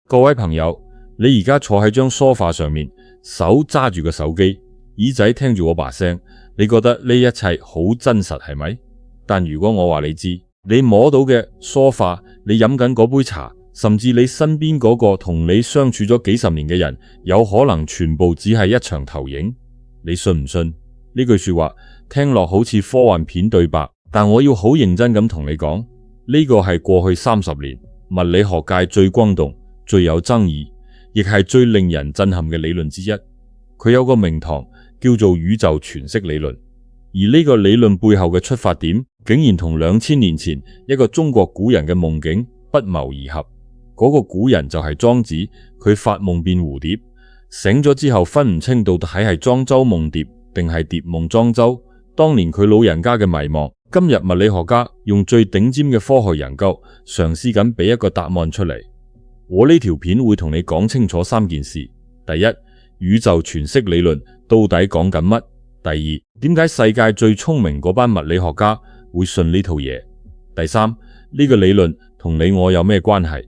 各位朋友，你而家坐喺張梳化上面，手揸住個手機，耳仔聽住我把聲，你覺得呢一切好真實係咪？但如果我話你知，你摸到嘅梳化，你飲緊嗰杯茶，甚至你身邊嗰個同你相處咗幾十年嘅人，有可能全部只係一場投影，你信唔信？呢句說話聽落好似科幻片對白，但我要好認真咁同你講，呢個係過去30年物理學界最轟動、最有爭議，亦係最令人震撼嘅理論之一。佢有個名堂叫做宇宙詮釋理論，而呢個理論背後嘅出發點，竟然同2000年前一個中國古人嘅夢境不謀而合。嗰個古人就係莊子，佢發夢變蝴蝶，醒咗之後分唔清到底係莊周夢蝶定係蝶夢莊周。當年佢老人家嘅迷茫，今日物理學家用最頂尖嘅科學研究，嘗試緊俾一個答案出嚟。我呢條片會同你講清楚3件事：第一，宇宙詮釋理論到底講緊乜？第二，點解世界最聰明嗰班物理學家會信呢套嘢？第三，呢個理論同你我有咩關係？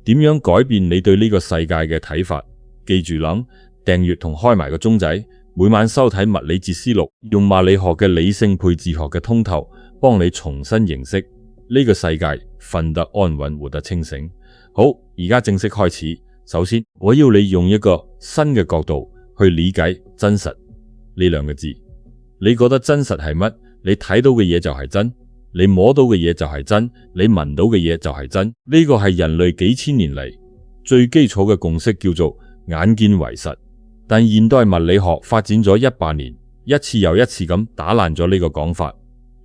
點樣改變你對呢個世界嘅睇法？記住諗訂閱同開埋個鐘仔，每晚收睇物理哲思錄，用物理學嘅理性配哲學嘅通透，幫你重新認識呢個世界，瞓得安穩，活得清醒。好，而家正式開始。首先，我要你用一個新嘅角度去理解真實呢兩個字。你覺得真實係乜？你睇到嘅嘢就係真，你摸到嘅嘢就係真，你聞到嘅嘢就係真。呢個係人類幾千年嚟最基礎嘅共識，叫做眼見為實。但現代物理學發展咗100年，一次又一次咁打爛咗呢個講法。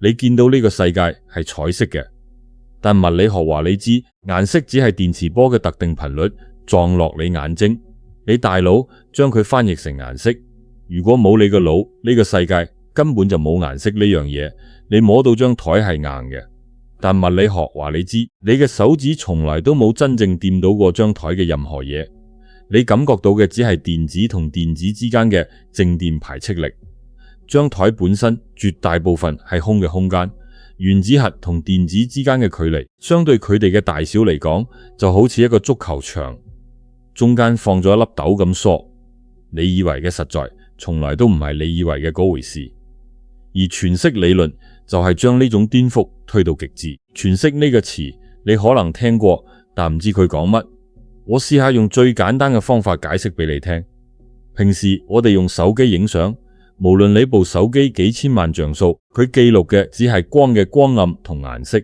你見到呢個世界係彩色嘅，但物理學話你知，顏色只係電磁波嘅特定頻率撞落你眼睛，你大腦將佢翻譯成顏色。如果冇你個腦，呢個世界根本就冇顏色呢樣嘢。你摸到張台係硬嘅，但物理學話你知，你嘅手指從來都冇真正掂到過張台嘅任何嘢。你感覺到嘅只係電子同電子之間嘅靜電排斥力。張台本身絕大部分係空嘅空間，原子核同電子之間嘅距離，相對佢哋嘅大小嚟講，就好似一個足球場，中間放咗一粒豆咁疏。你以為嘅實在，從來都唔係你以為嘅嗰回事。而詮釋理論就係將呢種顛覆推到極致。詮釋呢個詞你可能聽過，但唔知佢講乜。我試下用最簡單嘅方法解釋俾你聽。平時我哋用手機影相，無論你部手機幾千萬像素，佢記錄嘅只係光嘅光暗同顏色。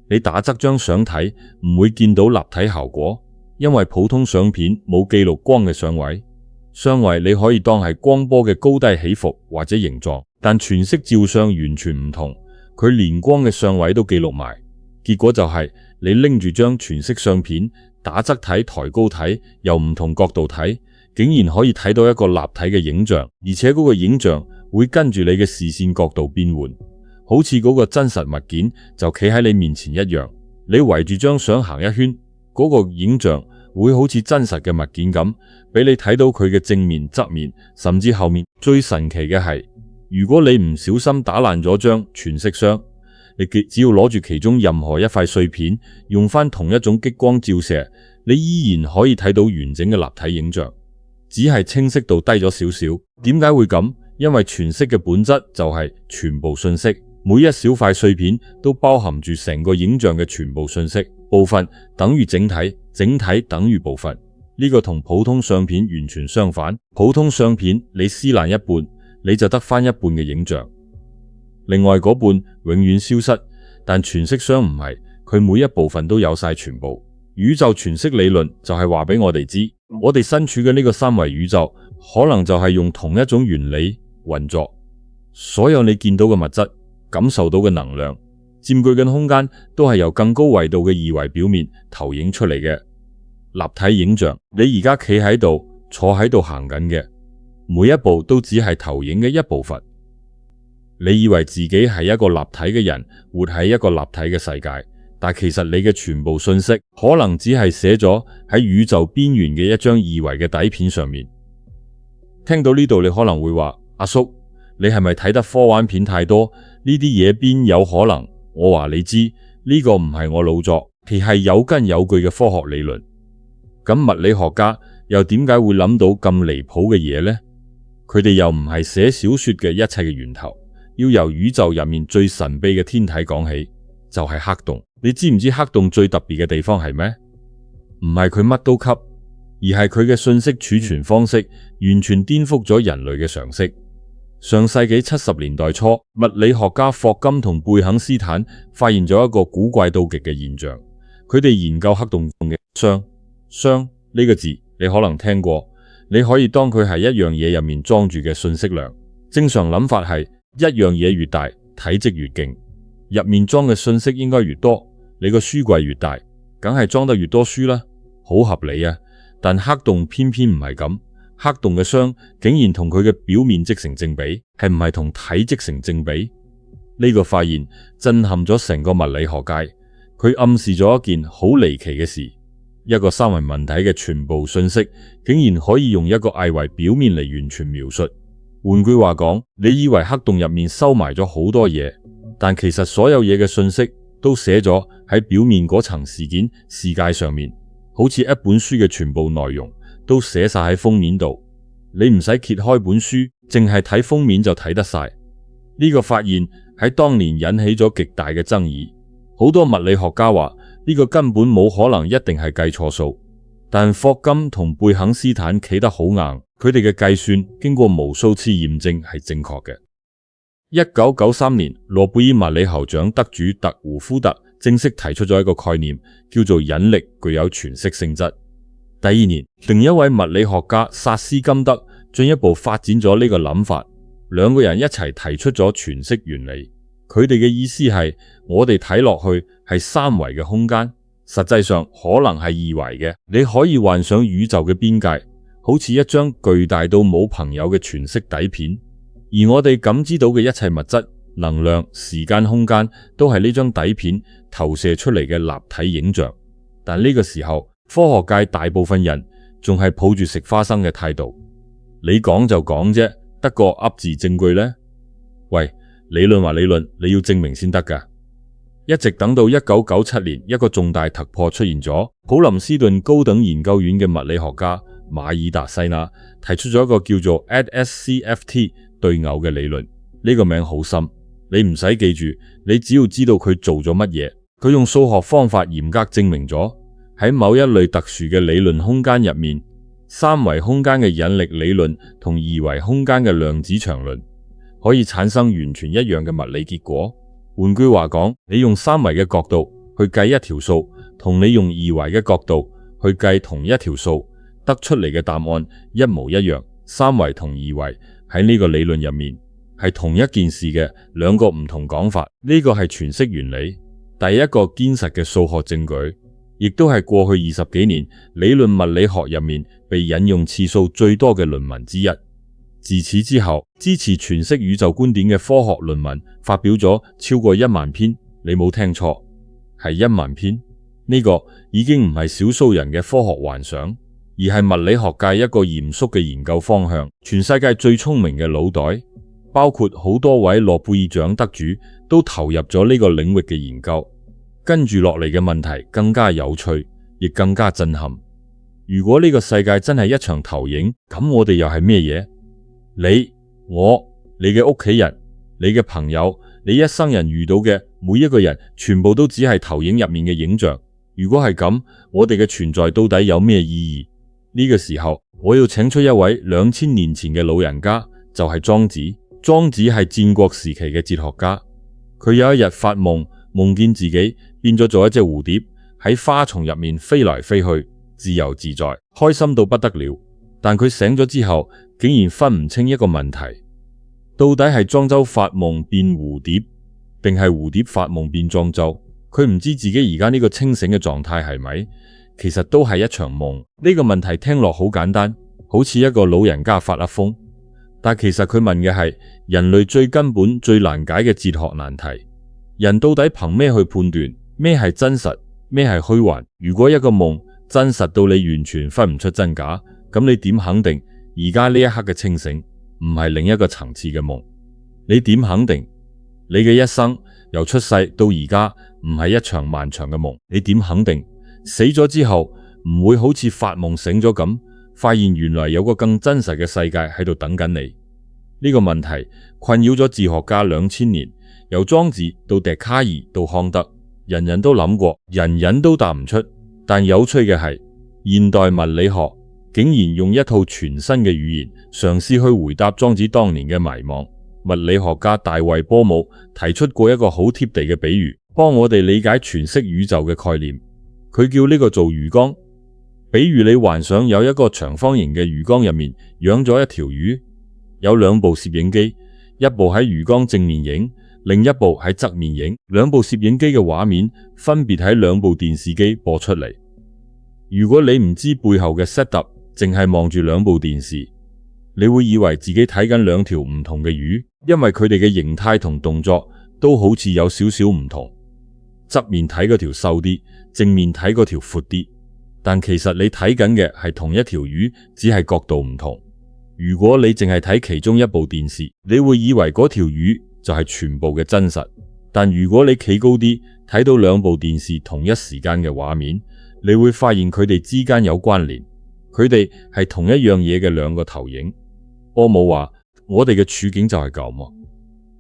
你打側張相睇，唔會見到立體效果，因為普通相片冇記錄光嘅相位。相位你可以當係光波嘅高低起伏或者形狀，但全息照相完全唔同，佢連光嘅相位都記錄埋。結果就係你拎住張全息相片，打側睇、抬高睇，由唔同角度睇，竟然可以睇到一個立體嘅影像，而且嗰個影像會跟住你嘅視線角度變換，好似嗰個真實物件就企喺你面前一樣。你圍住張相行一圈，嗰個影像會好似真實嘅物件咁，俾你睇到佢嘅正面、側面，甚至後面。最神奇嘅係，如果你唔小心打爛咗張全息相，你只要攞住其中任何一塊碎片，用翻同一種激光照射，你依然可以睇到完整嘅立體影像，只係清晰度低咗少少。點解會咁？因為全息嘅本質就係全部信息，每一小塊碎片都包含住成個影像嘅全部信息，部分等於整體，整體等於部分。呢個同普通相片完全相反。普通相片你撕爛一半，你就得翻一半嘅影像，另外嗰半永遠消失。但全息相唔係，佢每一部分都有晒全部。宇宙詮釋理論就係話俾我哋知，我哋身處嘅呢個三維宇宙，可能就係用同一種原理運作。所有你見到嘅物質、感受到嘅能量、佔據緊空間，都係由更高維度嘅二維表面投影出嚟嘅立體影像。你而家企喺度、坐喺度行緊嘅每一步都只係投影嘅一部分。你以為自己係一個立體嘅人，活喺一個立體嘅世界，但其實你嘅全部信息可能只係寫咗喺宇宙邊緣嘅一張二維嘅底片上面。聽到呢度你可能會話，阿叔，你係咪睇得科幻片太多？呢啲嘢邊有可能？我話你知，呢個唔係我老作，其係有根有據嘅科學理論。咁物理學家又點解會諗到咁離譜嘅嘢呢？佢哋又唔係寫小說嘅一切嘅源頭，要由宇宙入面最神秘嘅天體講起，就係黑洞。你知唔知黑洞最特別嘅地方係咩？唔係佢乜都吸，而係佢嘅信息儲存方式完全顛覆咗人類嘅常識。上世紀70年代初，物理學家霍金同貝肯斯坦發現咗一個古怪到極嘅現象。佢哋研究黑洞嘅熵呢個字，你可能聽過。你可以當佢係一樣嘢入面裝住嘅信息量。正常諗法係一樣嘢越大，體積越勁，入面裝嘅信息應該越多，你個書櫃越大，梗係裝得越多書啦，好合理啊。但黑洞偏偏唔係咁，黑洞嘅熵竟然同佢嘅表面積成正比，係唔係同體積成正比？呢個發現震撼咗成個物理學界，佢暗示咗一件好離奇嘅事。一個三維物體嘅全部信息，竟然可以用一個偽維表面嚟完全描述。換句話講，你以為黑洞入面收埋咗好多嘢，但其實所有嘢嘅信息都寫咗喺表面嗰層事件視界上面，好似一本書嘅全部內容都寫晒喺封面度。你唔使揭開本書，淨係睇封面就睇得晒。呢個發現喺當年引起咗極大嘅爭議，好多物理學家話呢個根本冇可能，一定係計錯數。但霍金同貝肯斯坦企得好硬，佢哋嘅計算經過無數次驗證係正確嘅。1993年，諾貝爾物理學獎得主特胡夫特正式提出咗一個概念，叫做引力具有詮釋性質。第二年，另一位物理學家薩斯金德進一步發展咗呢個諗法，兩個人一齊提出咗詮釋原理。佢哋嘅意思係，我哋睇落去係三維嘅空間，實際上可能係二維嘅。你可以幻想宇宙嘅邊界，好似一張巨大到冇朋友嘅全息底片，而我哋感知到嘅一切物質、能量、時間、空間，都係呢張底片投射出嚟嘅立體影像。但呢個時候，科學界大部分人仲係抱住食花生嘅態度。你講就講啫，得個噏字證據呢？喂，理論話理論，你要證明先得㗎。一直等到1997年，一個重大突破出現咗，普林斯頓高等研究院嘅物理學家馬爾達西納提出咗一個叫做 ADS-CFT 對偶嘅理論。呢個名好深，你唔使記住，你只要知道佢做咗乜嘢。佢用數學方法嚴格證明咗喺某一類特殊嘅理論空間入面，三維空間嘅引力理論同二維空間嘅量子場論可以產生完全一樣嘅物理結果。換句話講，你用三維嘅角度去計一條數，同你用二維嘅角度去計同一條數，得出嚟嘅答案一模一樣。三維同二維喺呢個理論入面係同一件事嘅兩個唔同講法。呢個係詮釋原理第一個堅實嘅數學證據，亦都係過去20幾年理論物理學入面被引用次數最多嘅論文之一。自此之後，支持詮釋宇宙觀點嘅科學論文發表咗超過1萬篇。你冇聽錯，係1萬篇。呢個已經唔係少數人嘅科學幻想，而係物理學界一個嚴肅嘅研究方向。全世界最聰明嘅腦袋，包括好多位諾貝爾獎得主，都投入咗呢個領域嘅研究。跟住落嚟嘅問題更加有趣，亦更加震撼。如果呢個世界真係一場投影，咁我哋又係咩嘢？你、我、你嘅屋企人、你嘅朋友，你一生人遇到嘅每一個人，全部都只係投影入面嘅影像。如果係咁，我哋嘅存在到底有咩意義？呢個時候，我要請出一位2000年前嘅老人家，就係莊子。莊子係戰國時期嘅哲學家，佢有一日發夢，夢見自己變咗做一隻蝴蝶，喺花叢入面飛來飛去，自由自在，開心到不得了。但佢醒咗之後，竟然分唔清一個問題，到底係莊周發夢變蝴蝶，定係蝴蝶發夢變莊周？佢唔知自己而家呢個清醒嘅狀態係咪，其實都係一場夢。呢個問題聽落好簡單，好似一個老人家發噏瘋，但其實佢問嘅係人類最根本、最難解嘅哲學難題：人到底憑咩去判斷咩係真實，咩係虛幻？如果一個夢真實到你完全分唔出真假，咁你點肯定而家呢一刻嘅清醒唔係另一個層次嘅夢？你點肯定你嘅一生由出世到而家唔係一場漫長嘅夢？你點肯定死咗之後唔會好似發夢醒咗咁，發現原來有個更真實嘅世界喺度等緊你。呢個問題困擾咗哲學家2000年，由莊子到笛卡爾到康德，人人都諗過，人人都答唔出。但有趣嘅係，現代物理學竟然用一套全新嘅語言嘗試去回答莊子當年嘅迷惘。物理學家大衛波姆提出過一個好貼地嘅比喻，幫我哋理解全息宇宙嘅概念。佢叫呢個做魚缸，比如你幻想有一個長方形嘅魚缸入面養咗一條魚，有兩部攝影機，一部喺魚缸正面影，另一部喺側面影，兩部攝影機嘅畫面分別喺兩部電視機播出嚟。如果你唔知背後嘅 setup，淨係望住兩部電視，你會以為自己睇緊兩條唔同嘅魚，因為佢哋嘅形態同動作都好似有少少唔同。側面睇嗰條瘦啲，正面睇嗰條闊啲，但其實你睇緊嘅係同一條魚，只係角度唔同。如果你淨係睇其中一部電視，你會以為嗰條魚就係全部嘅真實。但如果你企高啲，睇到兩部電視同一時間嘅畫面，你會發現佢哋之間有關聯，佢哋係同一樣嘢嘅兩個投影。波姆話：我哋嘅處境就係咁。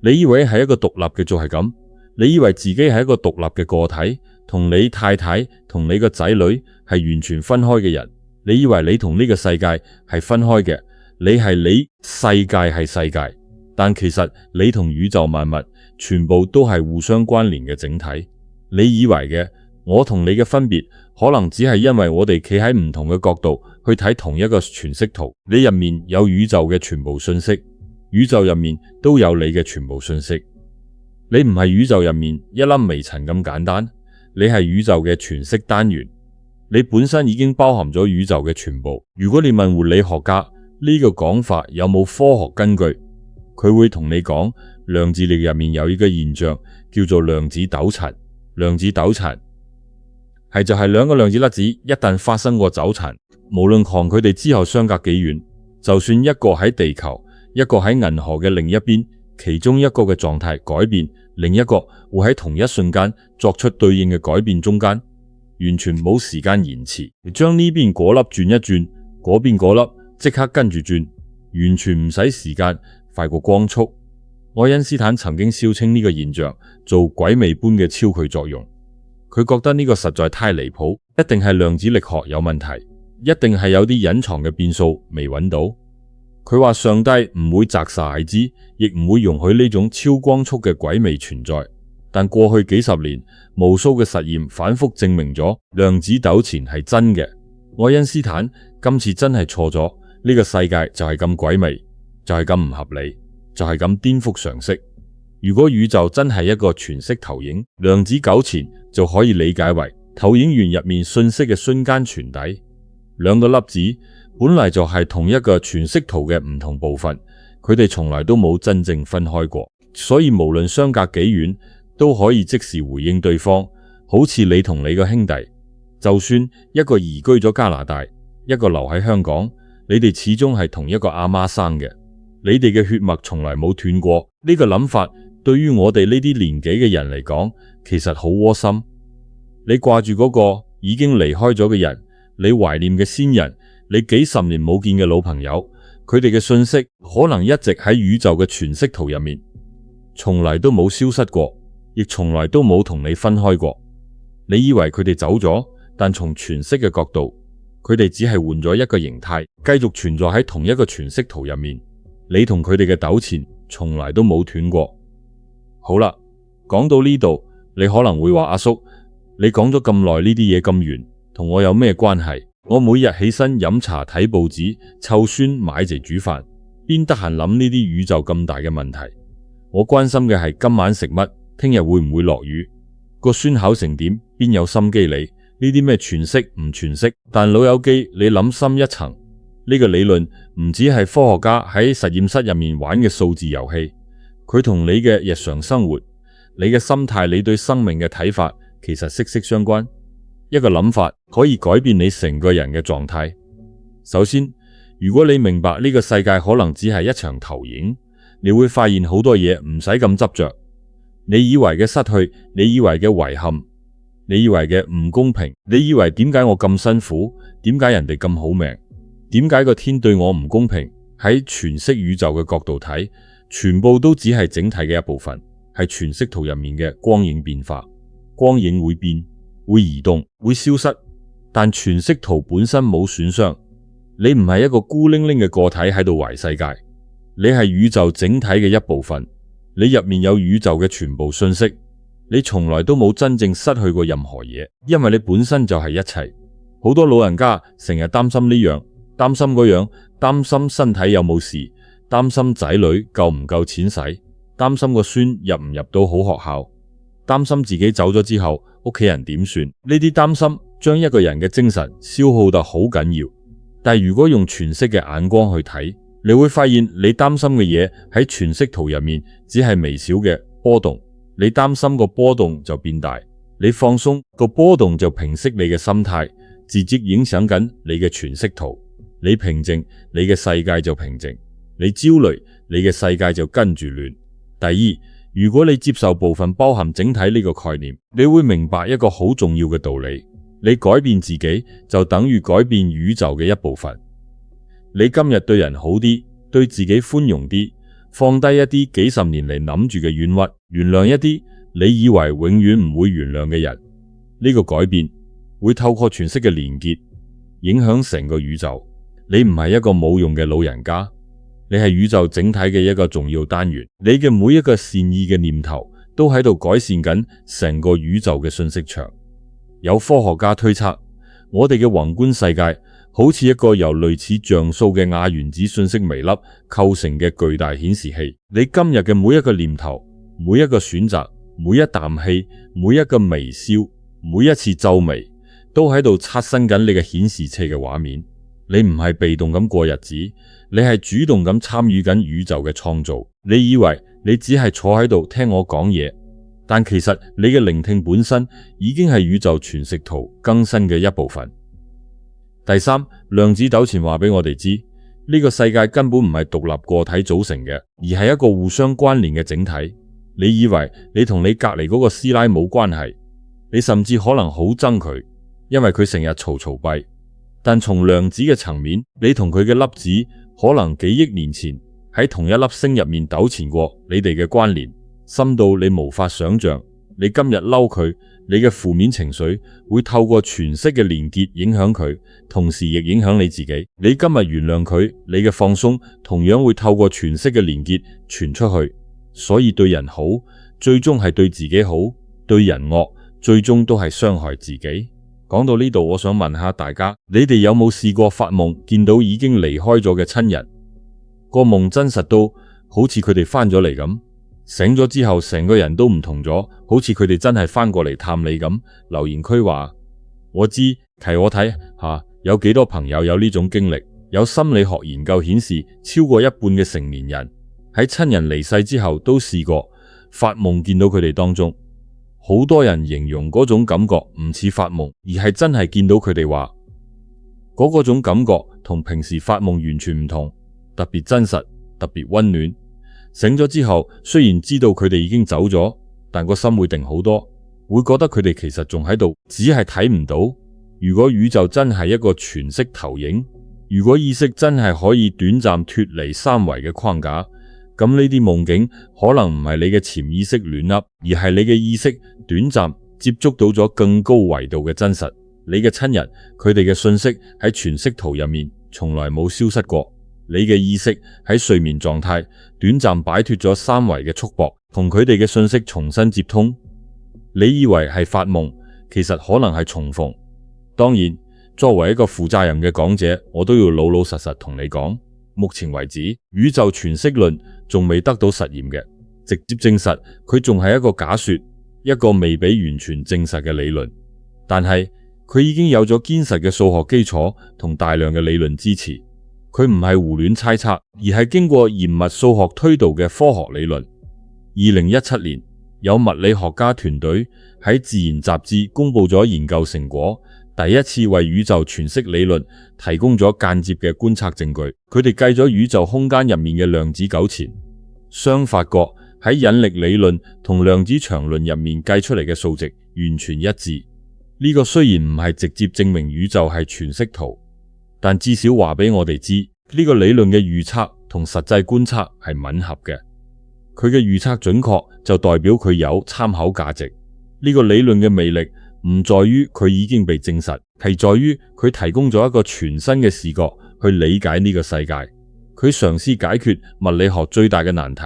你以為係一個獨立嘅就係咁，你以為自己係一個獨立嘅個體，同你太太同你個仔女係完全分開嘅人。你以為你同呢個世界係分開嘅，你係你，世界係世界，但其實你同宇宙萬物全部都係互相關聯嘅整體。你以為嘅我同你嘅分別，可能只係因為我哋企喺唔同嘅角度去睇同一個全息圖。你入面有宇宙嘅全部信息，宇宙入面都有你嘅全部信息。你唔係宇宙入面一粒微塵咁簡單，你係宇宙嘅全息單元。你本身已經包含咗宇宙嘅全部。如果你問物理學家呢個講法有冇科學根據，佢會同你講，量子力入面有一個現象叫做量子糾纏。量子糾纏就係兩個量子粒子一旦發生過糾纏，無論抗佢哋之後相隔幾遠，就算一個喺地球，一個喺銀河嘅另一邊，其中一個嘅狀態改變，另一個會喺同一瞬間作出對應嘅改變，中間完全冇時間延遲。將呢邊嗰粒轉一轉，嗰邊嗰粒即刻跟住轉，完全唔使時間，快過光速。愛因斯坦曾經笑稱呢個現象做鬼魅般嘅超距作用。佢覺得呢個實在太離譜，一定係量子力學有問題，一定係有啲隱藏嘅變數未揾到。佢話上帝唔會擇煞而之，亦唔會容許呢種超光速嘅鬼魅存在。但過去幾十年，無數嘅實驗反覆證明咗量子糾纏係真嘅。愛因斯坦今次真係錯咗，呢個世界就係咁鬼魅，就係咁唔合理，就係咁顛覆常識。如果宇宙真係一個全息投影，量子糾纏就可以理解為投影源入面信息嘅瞬間傳遞。兩個粒子本來就係同一個全息圖嘅唔同部分，佢哋從來都冇真正分開過，所以無論相隔幾遠，都可以即時回應對方。好似你同你個兄弟，就算一個移居咗加拿大，一個留喺香港，你哋始終係同一個阿媽生嘅，你哋嘅血脈從來冇斷過。呢個諗法對於我哋呢啲年紀嘅人嚟講，其實好窩心。你掛住嗰個已經離開咗嘅人，你懷念嘅先人，你幾十年冇見嘅老朋友，佢哋嘅信息可能一直喺宇宙嘅全息圖入面，從來都冇消失過，亦從來都冇同你分開過。你以為佢哋走咗，但從全息嘅角度，佢哋只係換咗一個形態，繼續存在喺同一個全息圖入面。你同佢哋嘅糾纏從來都冇斷過。好啦，講到呢度，你可能會話阿叔，你講咗咁耐呢啲嘢咁遠，同我有咩關係？我每日起身飲茶睇報紙，湊孫買嚟煮飯，邊得閒諗呢啲宇宙咁大嘅問題？我關心嘅係今晚食乜，聽日會唔會落雨，個孫考成點，邊有心機理呢啲咩全息唔全息？但老友記，你諗深一層，呢個理論唔只係科學家喺實驗室入面玩嘅數字遊戲，佢同你嘅日常生活、你嘅心態、你對生命嘅睇法，其實息息相關。一個諗法可以改變你成個人嘅狀態。首先，如果你明白呢個世界可能只係一場投影，你會發現好多嘢唔使咁執着。你以為嘅失去，你以為嘅遺憾，你以為嘅唔公平，你以為點解我咁辛苦，點解人哋咁好命，點解個天對我唔公平？喺全息宇宙嘅角度睇，全部都只係整體嘅一部分，係全息圖入面嘅光影變化。光影會變，會移動，會消失，但全息圖本身冇損傷。你唔係一個孤零零嘅個體喺度懷世界，你係宇宙整體嘅一部分，你入面有宇宙嘅全部信息，你從來都冇真正失去過任何嘢，因為你本身就係一切。好多老人家成日擔心呢樣，擔心嗰樣，擔心身體有冇事，擔心仔女夠唔夠錢使，擔心個孫入唔入到好學校，擔心自己走咗之後屋企人點算。呢啲擔心將一個人嘅精神消耗得好緊要。但如果用全息嘅眼光去睇，你會發現你擔心嘅嘢喺全息圖入面只係微小嘅波動。你擔心個波動就變大，你放鬆個波動就平息你嘅心態，直接影響緊你嘅全息圖。你平靜，你嘅世界就平靜；你焦慮，你嘅世界就跟住亂。第二，如果你接受部分包含整體呢個概念，你會明白一個好重要嘅道理：你改變自己就等於改變宇宙嘅一部分。你今日對人好啲，對自己寬容啲，放低一啲幾十年嚟諗住嘅冤屈，原諒一啲你以為永遠唔會原諒嘅人，呢個改變會透過全息嘅連結影響成個宇宙。你唔係一個冇用嘅老人家，你係宇宙整體嘅一個重要單元。你嘅每一個善意嘅念頭都喺度改善緊成個宇宙嘅信息場。有科學家推測，我哋嘅宏觀世界好似一個由類似像素嘅亞原子信息微粒構成嘅巨大顯示器。你今日嘅每一個念頭，每一個選擇，每一啖氣，每一個微笑，每一次皺眉，都喺度刷新緊你嘅顯示器嘅畫面。你唔係被動咁過日子，你係主動咁參與緊宇宙嘅創造。你以為你只係坐喺度聽我講嘢，但其實你嘅聆聽本身已經係宇宙全息圖更新嘅一部分。第三，量子糾纏話俾我哋知，呢個世界根本唔係獨立個體組成嘅，而係一個互相關聯嘅整體。你以為你同你隔籬嗰個師奶冇關係，你甚至可能好憎佢，因為佢成日嘈嘈閉。但從量子嘅層面，你同佢嘅粒子可能幾億年前喺同一粒星入面糾纏過，你哋嘅關聯深到你無法想象。你今日嬲佢，你嘅負面情緒會透過全息嘅連結影響佢，同時亦影響你自己。你今日原諒佢，你嘅放鬆同樣會透過全息嘅連結傳出去。所以對人好，最終係對自己好；對人惡，最終都係傷害自己。講到呢度，我想問下大家，你哋有冇試過發夢見到已經離開咗嘅親人？個夢真實到好似佢哋翻咗嚟咁，醒咗之後成個人都唔同咗，好似佢哋真係翻過嚟探你咁。留言區話我知，提我睇下有幾多朋友有呢種經歷。有心理學研究顯示，超過一半嘅成年人喺親人離世之後都試過發夢見到佢哋當中。好多人形容嗰種感覺唔似發夢，而係真係見到佢哋，話嗰種感覺同平時發夢完全唔同，特別真實，特別溫暖。醒咗之後，雖然知道佢哋已經走咗，但個心會定好多，會覺得佢哋其實仲喺度，只係睇唔到。如果宇宙真係一個全息投影，如果意識真係可以短暫脫離三維嘅框架，咁呢啲夢境可能唔係你嘅潛意識亂噏，而係你嘅意識短暫接觸到咗更高維度嘅真實。你嘅親人，佢哋嘅信息喺全息圖入面從來冇消失過。你嘅意識喺睡眠狀態短暫擺脫咗三維嘅束縛，同佢哋嘅信息重新接通。你以為係發夢，其實可能係重逢。當然，作為一個負責任嘅講者，我都要老老實實同你講，目前為止，宇宙全息論仲未得到實驗嘅直接證實，佢仲係一個假說，一個未被完全證實嘅理論。但係佢已經有咗堅實嘅數學基礎同大量嘅理論支持。佢唔係胡亂猜測，而係經過嚴密數學推導嘅科學理論。2017年，有物理學家團隊喺《自然》雜誌公布咗研究成果，第一次為宇宙全息理論提供咗間接嘅觀測證據。佢哋計咗宇宙空間入面嘅量子糾纏，相發覺喺引力理論同量子場論入面計出嚟嘅數值完全一致。呢個雖然唔係直接證明宇宙係全息圖，但至少話俾我哋知，呢個理論嘅預測同實際觀察係吻合嘅。佢嘅預測準確就代表佢有參考價值。呢個理論嘅魅力唔在於佢已經被證實，係在於佢提供咗一個全新嘅視角去理解呢個世界。佢嘗試解決物理學最大嘅難題，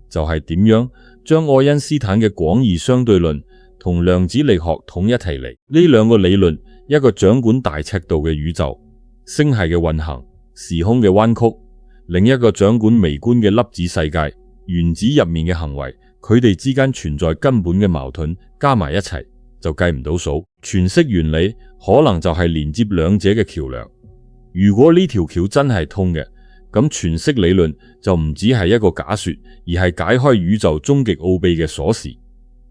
就係點樣將愛因斯坦嘅廣義相對論同量子力學統一起嚟。呢兩個理論，一個掌管大尺度嘅宇宙、星系嘅運行、時空嘅彎曲，另一個掌管微觀嘅粒子世界、原子入面嘅行為，佢哋之間存在根本嘅矛盾，加埋一齊就計唔到數。全息原理可能就係連接兩者嘅橋樑。如果呢條橋真係通嘅，咁全息理論就唔只係一個假說，而係解開宇宙終極奧秘嘅鎖匙。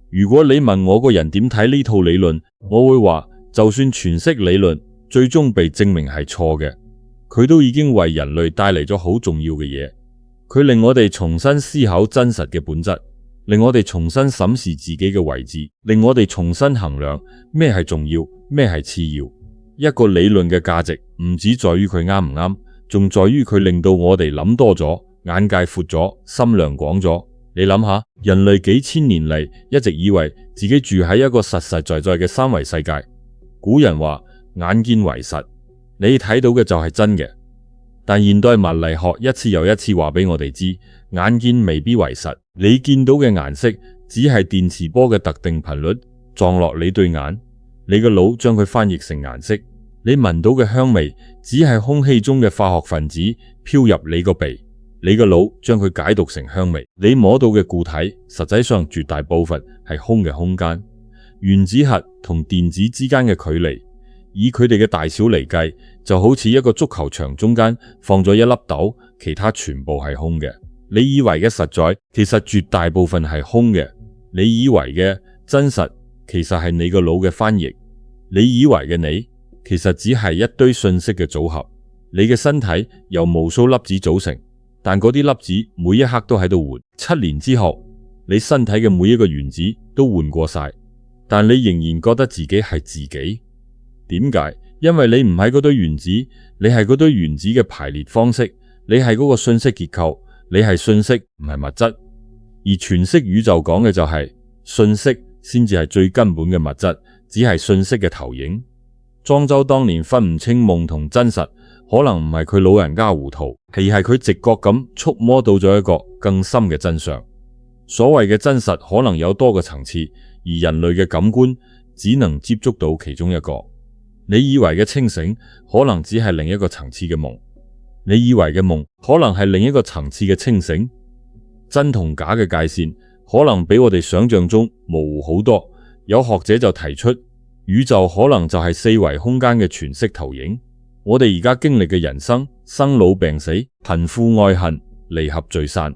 如果你問我個人點睇呢套理論，我會話，就算全息理論最終被證明係錯嘅，佢都已經為人類帶嚟咗好重要嘅嘢。佢令我哋重新思考真實嘅本質，令我哋重新審視自己嘅位置，令我哋重新衡量咩係重要，咩係次要。一個理論嘅價值唔只在於佢啱唔啱，仲在於佢令到我哋諗多咗，眼界闊咗，心量廣咗。你諗下，人類幾千年嚟一直以為自己住喺一個實實在在嘅三維世界。古人話眼見為實，你睇到嘅就係真嘅。但現代物理學一次又一次話俾我哋知，眼見未必為實。你見到嘅顏色只係電磁波嘅特定頻率撞落你對眼，你個腦將佢翻譯成顏色。你聞到嘅香味只係空氣中嘅化學分子飄入你個鼻，你個腦將佢解讀成香味。你摸到嘅固體實際上絕大部分係空嘅空間。原子核同電子之間嘅距離，以佢哋嘅大小嚟計，就好似一個足球場中間放咗一粒豆，其他全部係空嘅。你以為嘅實在，其實絕大部分係空嘅。你以為嘅真實，其實係你個腦嘅翻譯。你以為嘅你，其實只係一堆信息嘅組合。你嘅身體由無數粒子組成，但嗰啲粒子每一刻都喺度換。7年之後，你身體嘅每一個原子都換過晒，但你仍然覺得自己係自己。點解？因為你唔係嗰堆原子，你係嗰堆原子嘅排列方式，你係嗰個信息結構，你係信息，唔係物質。而全息宇宙講嘅就係信息先至係最根本嘅物質，只係信息嘅投影。莊周當年分唔清夢同真實，可能唔係佢老人家糊塗，而係佢直覺咁觸摸到咗一個更深嘅真相。所謂嘅真實可能有多個層次，而人類嘅感官只能接觸到其中一個。你以為嘅清醒，可能只係另一個層次嘅夢；你以為嘅夢，可能係另一個層次嘅清醒。真同假嘅界線，可能比我哋想象中模糊好多。有學者就提出，宇宙可能就係四維空間嘅全息投影。我哋而家經歷嘅人生，生老病死、貧富愛恨、離合聚散，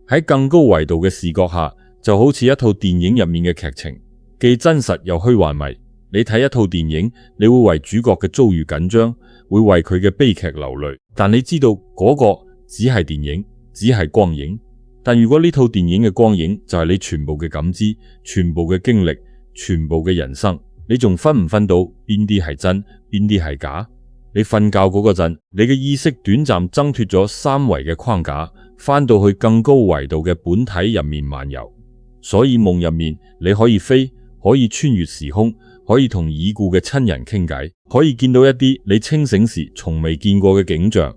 喺更高維度嘅視覺下，就好似一套電影入面嘅劇情，既真實又虛幻迷。你睇一套電影，你會為主角嘅遭遇緊張，會為佢嘅悲劇流淚，但你知道嗰個只係電影，只係光影。但如果呢套電影嘅光影就係你全部嘅感知、全部嘅經歷、全部嘅人生，你仲分唔分到邊啲係真，邊啲係假？你瞓覺嗰陣，你嘅意識短暫掙脫咗三維嘅框架，翻到去更高維度嘅本體入面漫遊。所以夢入面你可以飛，可以穿越時空，可以同已故嘅親人傾偈，可以見到一啲你清醒時從未見過嘅景象。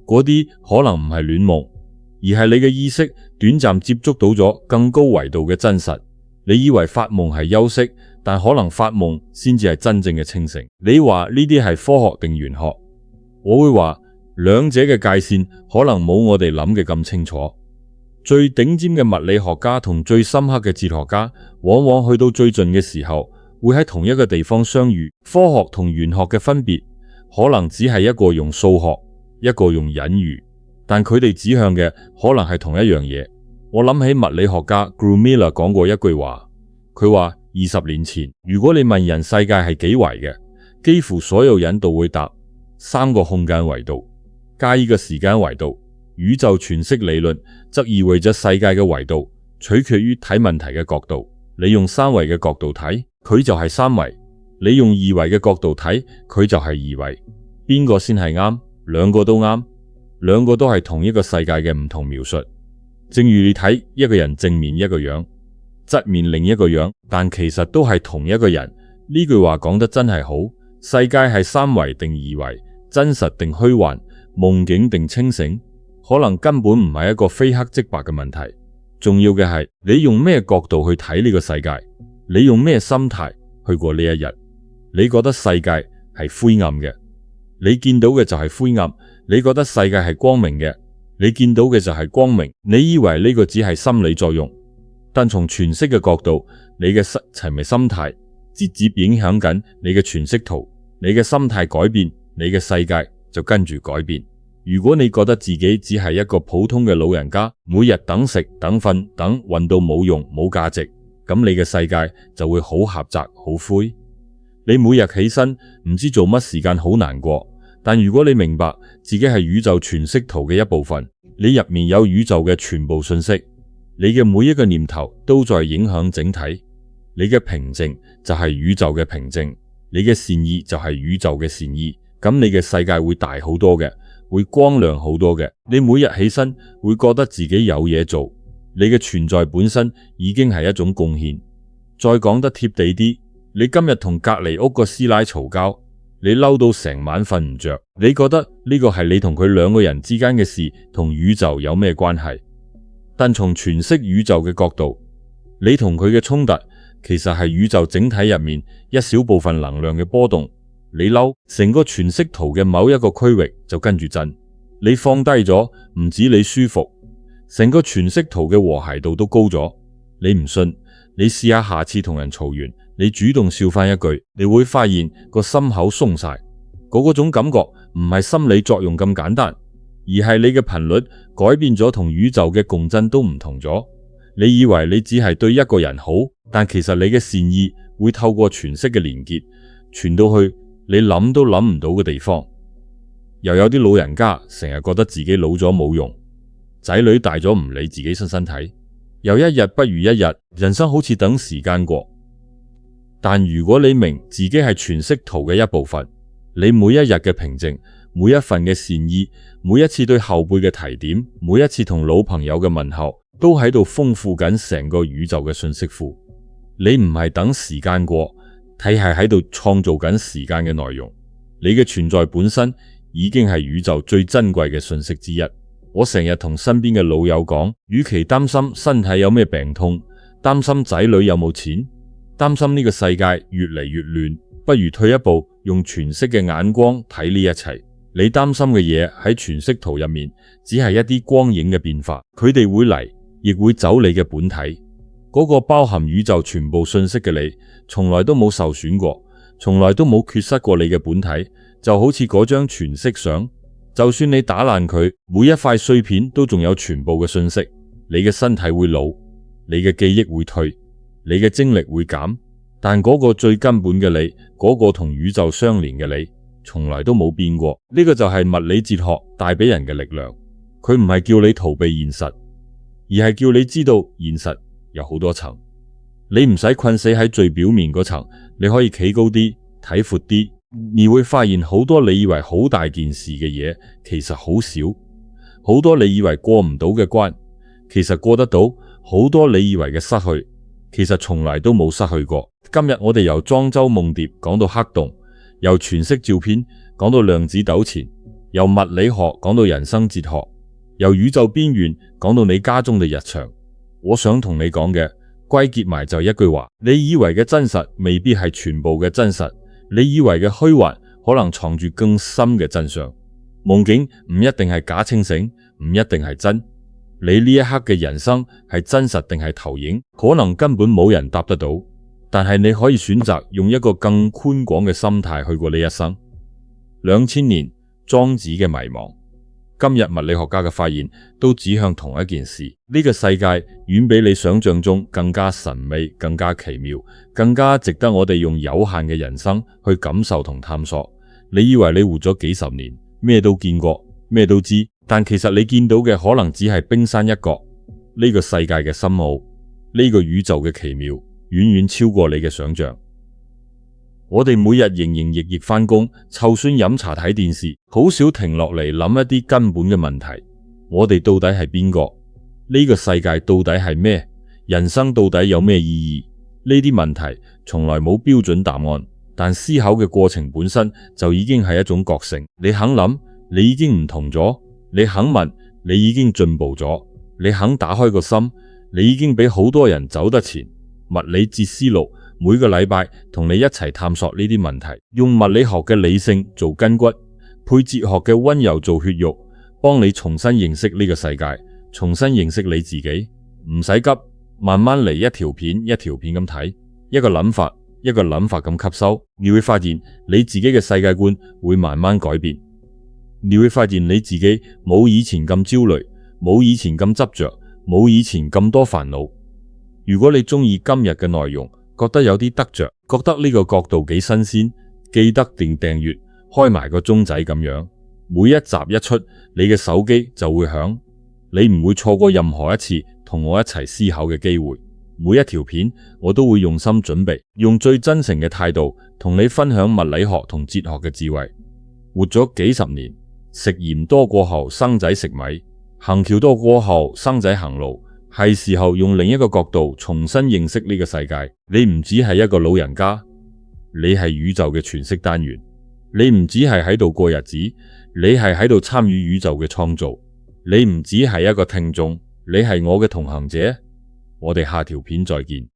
嗰啲可能唔係戀夢，而係你嘅意識短暫接觸到咗更高維度嘅真實。你以為發夢係休息，但可能發夢先至係真正嘅清醒。你話呢啲係科學定玄學？我會話兩者嘅界線可能冇我哋諗嘅咁清楚。最頂尖嘅物理學家同最深刻嘅哲學家，往往去到最盡嘅時候，會喺同一個地方相遇。科學同玄學嘅分別，可能只係一個用數學，一個用隱喻，但佢哋指向嘅可能係同一樣嘢。我諗起物理學家 Gru Miller 講過一句話，佢話20年前，如果你問人世界係幾維嘅，幾乎所有人都會答3個空間維度，加一個時間維度。宇宙全息理論則意味着世界嘅維度取決於睇問題嘅角度。你用三維嘅角度睇，佢就係三維；你用二維嘅角度睇，佢就係二維。邊個先係啱？兩個都啱，兩個都係同一個世界嘅唔同描述。正如你睇一個人正面一個樣，側面另一個樣，但其實都係同一個人。呢句話講得真係好。世界係三維定二維，真實定虛幻，夢境定清醒，可能根本唔係一個非黑即白嘅問題。重要嘅係你用咩角度去睇呢個世界，你用咩心態去過呢一日。你覺得世界係灰暗嘅，你見到嘅就係灰暗；你覺得世界係光明嘅，你見到嘅就係光明。你以為呢個只係心理作用，但從詮釋嘅角度，你嘅係咪心態直接影響緊你嘅詮釋圖。你嘅心態改變，你嘅世界就跟住改變。如果你覺得自己只係一個普通嘅老人家，每日等食等瞓等運到冇用冇價值，咁你嘅世界就會好狹窄好灰。你每日起身唔知做乜時間好難過，但如果你明白自己係宇宙詮釋圖嘅一部分，你入面有宇宙嘅全部信息，你嘅每一個念頭都在影響整體。你嘅平靜就係宇宙嘅平靜，你嘅善意就係宇宙嘅善意，咁你嘅世界會大好多嘅，會光亮好多嘅。你每日起身會覺得自己有嘢做，你嘅存在本身已經係一種貢獻。再講得貼地啲，你今日同隔籬屋個師奶嘈交，你嬲到成晚瞓唔着，你覺得呢個係你同佢兩個人之間嘅事，同宇宙有咩關係？但從詮釋宇宙嘅角度，你同佢嘅衝突其實係宇宙整體入面一小部分能量嘅波動。你嬲，成個詮釋圖嘅某一個區域就跟住震。你放低咗，唔止你舒服，成個詮釋圖嘅和諧度都高咗。你唔信，你試下下次同人嘈完，你主動笑翻一句，你會發現個心口鬆晒。嗰種感覺唔係心理作用咁簡單，而係你嘅頻率改變咗，同宇宙嘅共振都唔同咗。你以為你只係對一個人好，但其實你嘅善意會透過詮釋嘅連結傳到去你諗都諗唔到嘅地方。又有啲老人家成日覺得自己老咗冇用，仔女大咗唔理自己身體，又一日不如一日，人生好似等時間過。但如果你明自己係詮釋圖嘅一部分，你每一日嘅平靜，每一份嘅善意，每一次對後輩嘅提點，每一次同老朋友嘅問候，都喺度豐富緊成個宇宙嘅信息庫。你唔係等時間過，體系喺度創造緊時間嘅內容。你嘅存在本身已經係宇宙最珍貴嘅信息之一。我成日同身邊嘅老友講，與其擔心身體有咩病痛，擔心仔女有冇錢，擔心呢個世界越嚟越亂，不如退一步，用詮釋嘅眼光睇呢一切。你擔心嘅嘢喺詮釋圖入面，只係一啲光影嘅變化，佢哋會嚟，亦會走你嘅本體。嗰個包含宇宙全部信息嘅你，從來都冇受損過，從來都冇缺失過你嘅本體。就好似嗰張詮釋相，就算你打爛佢，每一塊碎片都仲有全部嘅信息。你嘅身體會老，你嘅記憶會退，你嘅精力會減，但嗰個最根本嘅你，嗰個同宇宙相連嘅你，從來都冇變過。呢個就係物理哲學帶俾人嘅力量。佢唔係叫你逃避現實，而係叫你知道現實有好多層。你唔使困死喺最表面嗰層，你可以企高啲，睇闊啲。你會發現好多你以為好大件事嘅嘢，其實好少；好多你以為過唔到嘅關，其實過得到；好多你以為嘅失去，其實從來都冇失去過。今日我哋由莊周夢蝶講到黑洞，由詮釋照片講到量子糾纏，由物理學講到人生哲學，由宇宙邊緣講到你家中嘅日常。我想同你講嘅歸結埋就一句話：你以為嘅真實未必係全部嘅真實。你以為嘅虛幻可能藏住更深嘅真相。夢境唔一定係假清醒，唔一定係真。你呢一刻嘅人生係真實定係投影，可能根本冇人答得到。但係你可以選擇用一個更寬廣嘅心態去過呢一生。2000年莊子嘅迷茫，今日物理學家嘅發現都指向同一件事。呢個世界遠比你想象中更加神秘，更加奇妙，更加值得我哋用有限嘅人生去感受同探索。你以為你活咗幾十年，咩都見過，咩都知，但其實你見到嘅可能只係冰山一角。呢個世界嘅深奧，呢個宇宙嘅奇妙，遠遠超過你嘅想象。我哋每日營營役役返工，就算飲茶睇電視，好少停落嚟諗一啲根本嘅問題。我哋到底係邊個？呢個世界到底係咩？人生到底有咩意義？呢啲問題從來冇標準答案，但思考嘅過程本身就已經係一種覺醒。你肯諗，你已經唔同咗；你肯問，你已經進步咗；你肯打開個心，你已經比好多人走得前。物理哲思錄每個禮拜同你一齊探索呢啲問題，用物理學嘅理性做筋骨，配哲學嘅溫柔做血肉，幫你重新認識呢個世界，重新認識你自己。唔使急，慢慢嚟，一條片一條片咁睇，一個諗法一個諗法咁吸收，你會發現你自己嘅世界觀會慢慢改變。你會發現你自己冇以前咁焦慮，冇以前咁執着，冇以前咁多煩惱。如果你中意今日嘅內容，覺得有啲得着，覺得呢個角度幾新鮮，記得訂閱，開埋個鐘仔咁樣，每一集一出，你嘅手機就會響，你唔會錯過任何一次同我一齊思考嘅機會。每一條片我都會用心準備，用最真誠嘅態度同你分享物理學同哲學嘅智慧。活咗幾十年，食鹽多過後生仔食米，行橋多過後生仔行路。係時候用另一個角度重新認識呢個世界。你唔只係一個老人家，你係宇宙嘅全息單元。你唔只係喺度過日子，你係喺度參與宇宙嘅創造。你唔只係一個聽眾，你係我嘅同行者。我哋下條片再見。